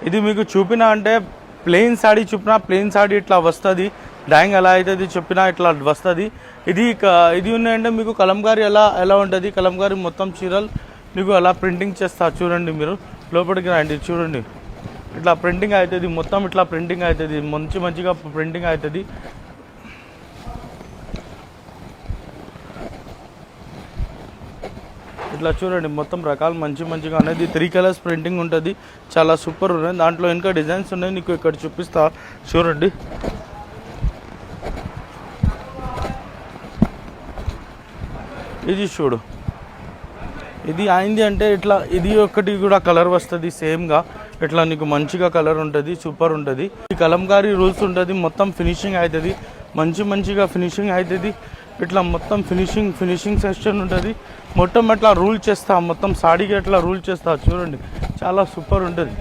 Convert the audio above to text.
ఇది మీకు చూపినా అంటే ప్లెయిన్ సాడీ చూపినా ప్లెయిన్ సాడీ ఇట్లా వస్తుంది, డ్రాయింగ్ ఎలా అవుతుంది చెప్పినా ఇట్లా వస్తుంది. ఇది ఉన్నాయంటే మీకు కలంకారీ ఎలా ఉంటుంది, కలంకారీ మొత్తం చీరలు మీకు అలా ప్రింటింగ్ చేస్తా. చూడండి మీరు లోపలికి రండి, చూడండి ఇట్లా ప్రింటింగ్ అవుతుంది, మొత్తం ఇట్లా ప్రింటింగ్ అవుతుంది, మంచిగా ప్రింటింగ్ అవుతుంది. ఇట్లా చూడండి మొత్తం రకాలు మంచిగా అనేది 3 కలర్స్ ప్రింటింగ్ ఉంటుంది, చాలా సూపర్ ఉన్నాయి. దాంట్లో ఇంకా డిజైన్స్ ఉన్నాయి, నీకు ఇక్కడ చూపిస్తా చూడండి. ఇది చూడు, ఇది అయింది అంటే ఇట్లా ఇది ఒకటి కూడా కలర్ వస్తుంది సేమ్గా, ఇట్లా నీకు మంచిగా కలర్ ఉంటుంది, సూపర్ ఉంటుంది. ఈ కలంకారీ రూల్స్ ఉంటుంది, మొత్తం ఫినిషింగ్ అవుతుంది, మంచిగా ఫినిషింగ్ అవుతుంది. ఇట్లా మొత్తం ఫినిషింగ్ సెక్షన్ ఉంటుంది, మొత్తం అట్లా రూల్ చేస్తా, మొత్తం సాడీకి అట్లా రూల్ చేస్తా. చూడండి చాలా సూపర్ ఉంటుంది.